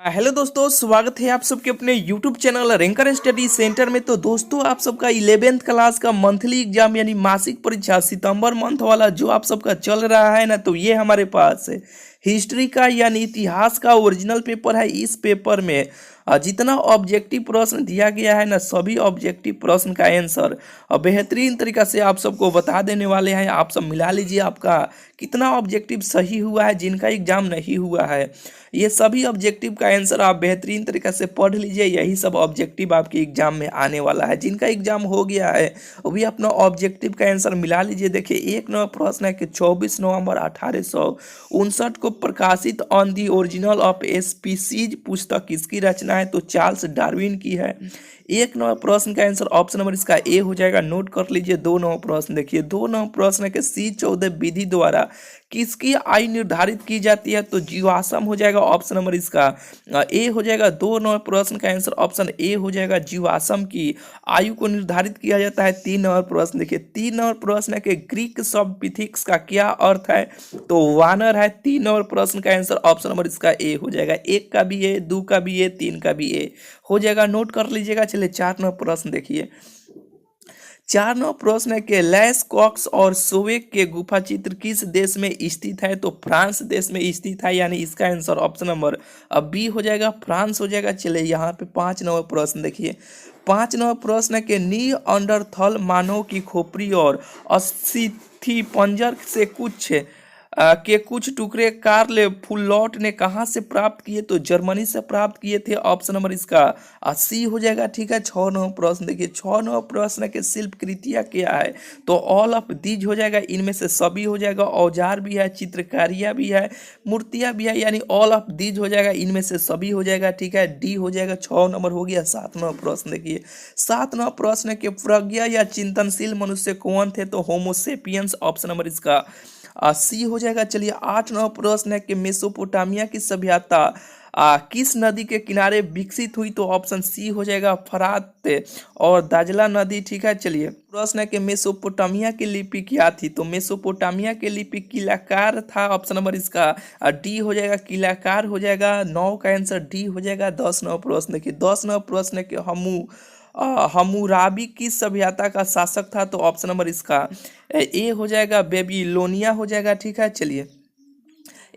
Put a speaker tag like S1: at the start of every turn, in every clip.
S1: Hello दोस्तों, स्वागत है आप सबके अपने YouTube channel ranker study centre में। तो दोस्तों, आप सबका 11th क्लास का मंथली एग्जाम यानी मासिक परीक्षा सितंबर मंथ वाला जो आप सबका चल रहा है ना, तो ये हमारे पास है हिस्ट्री का यानी इतिहास का ओरिजिनल पेपर है। इस पेपर में जितना ऑब्जेक्टिव प्रश्न दिया गया है ना, सभी ऑब्जेक्टिव प्रश्न का आंसर बेहतरीन तरीका से आप सबको बता देने वाले हैं। आप सब मिला लीजिए आपका कितना ऑब्जेक्टिव सही हुआ है, जिनका एग्जाम नहीं हुआ है ये सभी ऑब्जेक्टिव का आंसर आप बेहतरीन तरीके से पढ़ लीजिए। यही सब ऑब्जेक्टिव आपके एग्जाम में आने वाला है। जिनका एग्जाम हो गया है वो भी अपना ऑब्जेक्टिव का आंसर मिला लीजिए। देखिए, एक नंबर प्रश्न है कि 24 नवंबर 1859 को प्रकाशित on the original of species पुस्तक किसकी रचना है? तो चार्ल्स डार्विन की है। एक नंबर प्रश्न का आंसर ऑप्शन नंबर इसका ए हो जाएगा, नोट कर लीजिए। दो नंबर प्रश्न देखिए, दो नंबर प्रश्न है कि C14 विधि द्वारा किसकी आयु निर्धारित की जाती है? तो जीवाश्म हो जाएगा, ऑप्शन नंबर इसका ए हो जाएगा। दो नंबर प्रश्न का आंसर ऑप्शन ए हो जाएगा, जीवाश्म की आयु को निर्धारित किया जाता है। तीन नंबर प्रश्न देखिए, तीन नंबर प्रश्न है कि ग्रीक शब्द पिथिक्स का क्या अर्थ है? तो वानर है। तीन नंबर प्रश्न का आंसर ऑप्शन नंबर इसका ए हो जाएगा। एक का भी ए, दो का भी ए, तीन का भी ए हो जाएगा, नोट कर लीजिएगा। चलिए, चार नंबर प्रश्न देखिए, चार नंबर प्रश्न है कि लैस कॉक्स और सोवेक के गुफा चित्र किस देश में स्थित है? तो फ्रांस देश में स्थित है, यानी इसका आंसर ऑप्शन नंबर बी हो जाएगा, फ्रांस हो जाएगा। चलिए, यहाँ पे पांच नंबर प्रश्न देखिए, पांच नंबर प्रश्न है कि नीअंडरथल मानव की खोपड़ी और अस्थिपंजर से के कुछ टुकड़े कार्ल फुल्लॉट ने कहाँ से प्राप्त किए? तो जर्मनी से प्राप्त किए थे, ऑप्शन नंबर इसका सी हो जाएगा। ठीक है, छः नंबर प्रश्न देखिए, छः नंबर प्रश्न के शिल्प कृतियाँ क्या है? तो ऑल ऑफ दीज हो जाएगा, इनमें से सभी हो जाएगा। औजार भी है, चित्रकारियाँ भी है, मूर्तियाँ भी है, यानी ऑल ऑफ दीज हो जाएगा, इनमें से सभी हो जाएगा। ठीक है, डी हो जाएगा। छः नंबर हो गया। सात नंबर प्रश्न देखिए, सात नंबर प्रश्न के प्रज्ञा या चिंतनशील मनुष्य कौन थे? तो होमोसेपियंस, ऑप्शन नंबर इसका सी हो जाएगा। चलिए, आठ नंबर प्रश्न है कि मेसोपोटामिया की सभ्यता किस नदी के किनारे विकसित हुई? तो ऑप्शन सी हो जाएगा, फरात और दाजला नदी। ठीक है, चलिए, प्रश्न है कि मेसोपोटामिया की लिपि क्या थी? तो मेसोपोटामिया की लिपि किलाकार था, ऑप्शन नंबर इसका डी हो जाएगा, किलाकार हो जाएगा। नौ का आंसर डी हो जाएगा। दस नंबर प्रश्न देखिए, दस नंबर प्रश्न है कि हम्मुराबी किस सभ्यता का शासक था? तो ऑप्शन नंबर इसका ए हो जाएगा, बेबीलोनिया हो जाएगा। ठीक है, चलिए,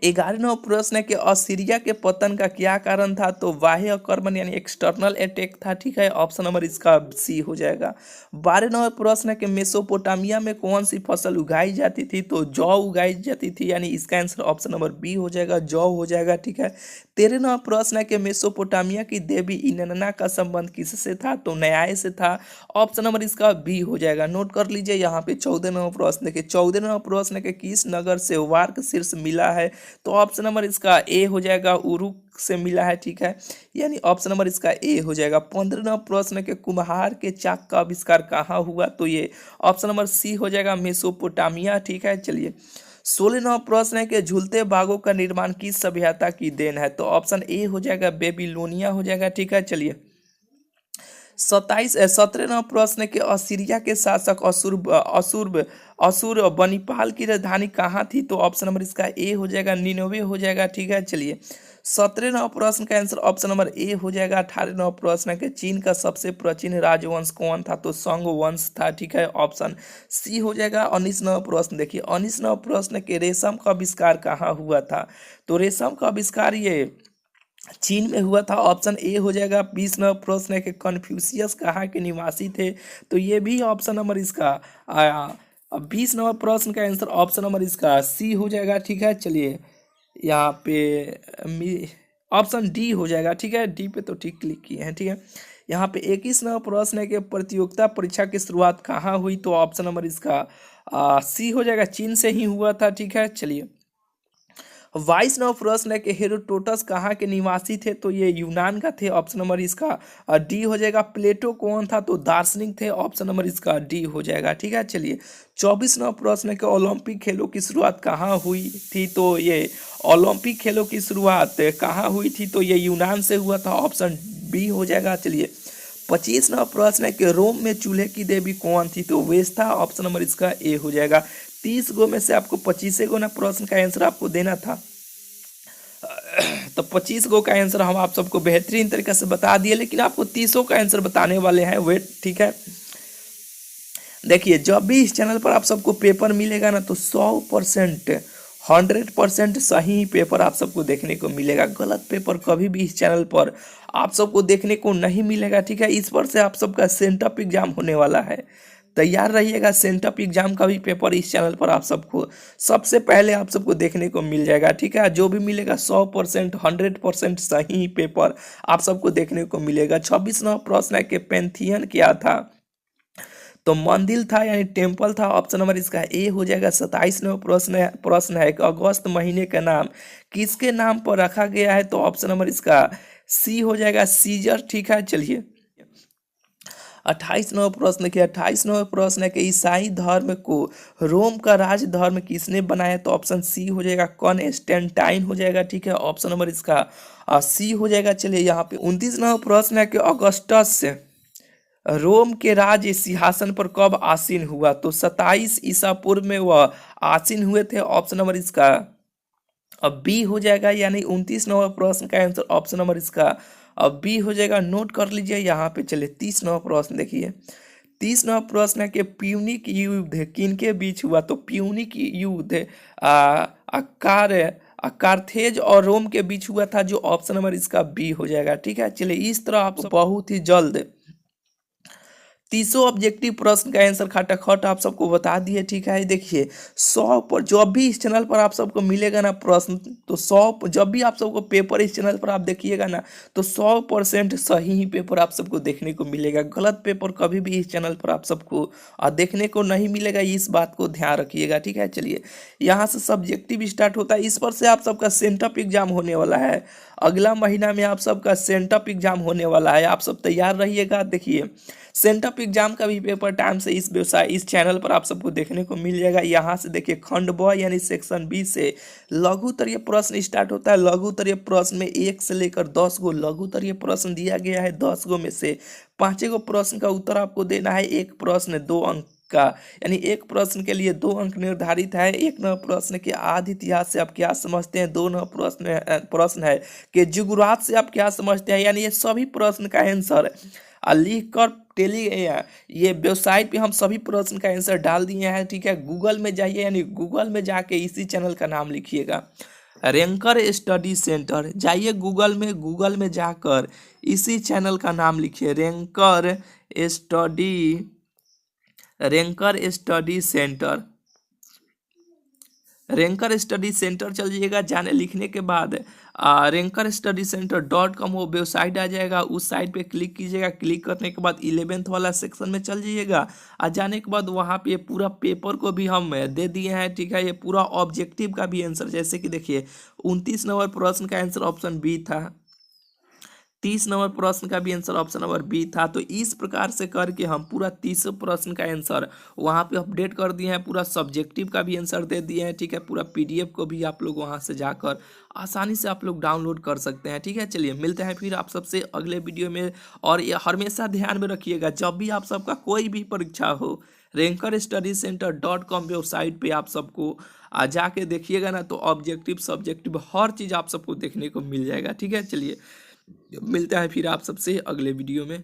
S1: 11वां प्रश्न है कि असीरिया के पतन का क्या कारण था? तो बाह्य आक्रमण यानी एक्सटर्नल अटैक था। ठीक है, ऑप्शन नंबर इसका सी हो जाएगा। 12वां प्रश्न है कि मेसोपोटामिया में कौन सी फसल उगाई जाती थी? तो जौ उगाई जाती थी, यानी इसका आंसर ऑप्शन नंबर बी हो जाएगा, जौ हो जाएगा। ठीक है, 13वां प्रश्न है कि मेसोपोटामिया की देवी इनन्ना का संबंध किससे था? तो न्याय से था, ऑप्शन नंबर इसका बी हो जाएगा, नोट कर लीजिए। यहाँ पे 14वां प्रश्न देखिए, 14वां प्रश्न है कि किस नगर से वार्क शीर्ष मिला है? तो ऑप्शन नंबर इसका ए हो जाएगा, उरुक से मिला है। ठीक है, यानी ऑप्शन नंबर इसका ए हो जाएगा। 15वां प्रश्न के कुम्हार के चाक का आविष्कार कहाँ हुआ? तो ये ऑप्शन नंबर सी हो जाएगा, मेसोपोटामिया। ठीक है, चलिए, 16वां प्रश्न है कि झूलते बागों का निर्माण किस सभ्यता की देन है? तो ऑप्शन ए हो जाएगा, बेबीलोनिया हो जाएगा। ठीक है, चलिए, 17वां प्रश्न के असीरिया के शासक असुर बनीपाल की राजधानी कहाँ थी? तो ऑप्शन नंबर इसका ए हो जाएगा, निनवे हो जाएगा। ठीक है, चलिए, 17वां प्रश्न का आंसर ऑप्शन नंबर ए हो जाएगा। 18वां प्रश्न के चीन का सबसे प्राचीन राजवंश कौन था? तो संग वंश था। ठीक है, ऑप्शन सी हो जाएगा। 19वां प्रश्न देखिए, 19वां प्रश्न के रेशम का आविष्कार कहाँ हुआ था? तो रेशम का आविष्कार ये चीन में हुआ था, ऑप्शन ए हो जाएगा। 20वां प्रश्न है कि कन्फ्यूशियस कहाँ के निवासी थे? तो ये भी ऑप्शन नंबर इसका 20वां प्रश्न का आंसर ऑप्शन नंबर इसका सी हो जाएगा। ठीक है, चलिए, यहाँ पे ऑप्शन डी हो जाएगा। ठीक है, डी पे तो ठीक क्लिक किए हैं। ठीक है, यहाँ पे 21वां प्रश्न है कि प्रतियोगिता परीक्षा की शुरुआत कहाँ हुई? तो ऑप्शन नंबर इसका सी हो जाएगा, चीन से ही हुआ था। ठीक है, चलिए, 22वां प्रश्न है कि हेरोडोटस कहाँ के निवासी थे? तो ये यूनान का थे, ऑप्शन नंबर इसका डी हो जाएगा। प्लेटो कौन था? तो दार्शनिक थे, ऑप्शन नंबर इसका डी हो जाएगा। ठीक है, चलिए, 24वां प्रश्न है कि ओलंपिक खेलों की शुरुआत कहाँ हुई थी? तो ये ओलंपिक खेलों की शुरुआत कहाँ हुई थी? तो ये यूनान से हुआ था, ऑप्शन बी हो जाएगा। चलिए, 25वां प्रश्न है कि रोम में चूल्हे की देवी कौन थी? तो वेस्था, ऑप्शन नंबर इसका ए हो जाएगा। 30 गो में से आपको 25 गो ना प्रश्न का आंसर आपको देना था। तो 25 गो का आंसर हम आप सबको बेहतरीन तरीके से बता दिए, लेकिन आपको 30 का आंसर बताने वाले हैं वेट, ठीक है। देखिए जब भी इस चैनल पर आप सबको पेपर मिलेगा ना तो 100% 100% सही पेपर आप सबको देखने को मिलेगा। गलत पेपर कभी भी इस चैनल पर आप सबको देखने को नहीं मिलेगा, ठीक है। इस पर से आप सबका सेंटअप एग्जाम होने वाला है, तैयार रहिएगा। सेंटअप एग्जाम का भी पेपर इस चैनल पर आप सबको सबसे पहले आप सबको देखने को मिल जाएगा, ठीक है। जो भी मिलेगा 100% 100% सही पेपर आप सबको देखने को मिलेगा। 26वां प्रश्न है कि पैंथियन क्या था, तो मंदिर था यानी टेम्पल था। ऑप्शन नंबर इसका ए हो जाएगा। 27वां प्रश्न है कि अगस्त महीने का नाम किसके नाम पर रखा गया है, तो ऑप्शन नंबर इसका सी हो जाएगा, सीजर, ठीक है। चलिए 28वां प्रश्न क्या, 28वां प्रश्न है कि ईसाई धर्म को रोम का राज धर्म किसने बनाया, तो ऑप्शन सी हो जाएगा, कॉन्स्टेंटाइन हो जाएगा, ठीक है। ऑप्शन नंबर इसका सी हो जाएगा। चलिए यहाँ पे 29वां प्रश्न है कि अगस्टस रोम के राज सिंहासन पर कब आसीन हुआ, तो 27 ईसा पूर्व में वह आसीन हुए थे। ऑप्शन नंबर इसका अब बी हो जाएगा, यानी 29वां प्रश्न का आंसर ऑप्शन नंबर इसका अब बी हो जाएगा। नोट कर लीजिए यहाँ पे। चलिए 30वां प्रश्न देखिए। 30वां प्रश्न है कि प्यूनिक युद्ध किनके बीच हुआ, तो प्यूनिक युद्ध कार्थेज और रोम के बीच हुआ था, जो ऑप्शन नंबर इसका बी हो जाएगा, ठीक है। चलिए इस तरह आप बहुत ही जल्द 30 ऑब्जेक्टिव प्रश्न का आंसर खटाखट आप सबको बता दिए, ठीक है। देखिए 100 पर जब भी इस चैनल पर आप सबको मिलेगा ना प्रश्न, तो 100 जब भी आप सबको पेपर इस चैनल पर आप देखिएगा ना तो 100% सही ही पेपर आप सबको देखने को मिलेगा। गलत पेपर कभी भी इस चैनल पर आप सबको देखने को नहीं मिलेगा, इस बात को ध्यान रखिएगा, ठीक है। चलिए यहाँ से सब्जेक्टिव स्टार्ट होता है, इस पर से आप सबका सेंटअप एग्जाम होने वाला है। अगला महीना में आप सबका सेंटअप एग्जाम होने वाला है, आप सब तैयार रहिएगा। देखिए सेंटअप एग्जाम का भी पेपर टाइम से इस चैनल पर आप सबको देखने को मिल जाएगा। यहाँ से देखिए खंड ब यानी सेक्शन बी से लघुतरीय प्रश्न स्टार्ट होता है। लघुतरीय प्रश्न में 1 से लेकर 10 गो लघुतरीय प्रश्न दिया गया है। 10 गो में से 5 गो प्रश्न का उत्तर आपको देना है। एक प्रश्न 2 अंक का, यानी एक प्रश्न के लिए 2 अंक निर्धारित है। एक नंबर प्रश्न के आदि इतिहास से आप क्या समझते हैं। 2 नंबर प्रश्न है कि जुगरात से आप क्या समझते हैं। यानी ये सभी प्रश्न का आंसर लिख कर ये वेबसाइट पे हम सभी प्रश्न का आंसर डाल दिए हैं, ठीक है। गूगल में जाइए, यानी गूगल में जाके इसी चैनल का नाम लिखिएगा, रैंकर स्टडी सेंटर। जाइए गूगल में जाकर इसी चैनल का नाम लिखिए, रैंकर स्टडी सेंटर चल जाइएगा। जाने लिखने के बाद rankerstudycenter.com वो वेबसाइट आ जाएगा। उस साइट पे क्लिक कीजिएगा। क्लिक करने के बाद 11th वाला सेक्शन में चल जाइएगा। आ जाने के बाद वहाँ पे पूरा पेपर को भी हम दे दिए हैं, ठीक है। ये पूरा ऑब्जेक्टिव का भी आंसर, जैसे कि देखिए 29 नंबर प्रश्न का आंसर ऑप्शन बी था। 30 नंबर प्रश्न का भी आंसर ऑप्शन नंबर बी था। तो इस प्रकार से करके हम पूरा 30 प्रश्न का आंसर वहाँ पे अपडेट कर दिए हैं। पूरा सब्जेक्टिव का भी आंसर दे दिए हैं, ठीक है। पूरा पीडीएफ को भी आप लोग वहाँ से जाकर आसानी से आप लोग डाउनलोड कर सकते हैं, ठीक है। चलिए मिलते हैं फिर आप सबसे अगले वीडियो में। और ये हमेशा ध्यान में रखिएगा, जब भी आप सबका कोई भी परीक्षा हो, rankerstudycenter.com वेबसाइट पे आप सबको जाके देखिएगा ना, तो ऑब्जेक्टिव सब्जेक्टिव हर चीज़ आप सबको देखने को मिल जाएगा, ठीक है। चलिए मिलता है फिर आप सबसे अगले वीडियो में।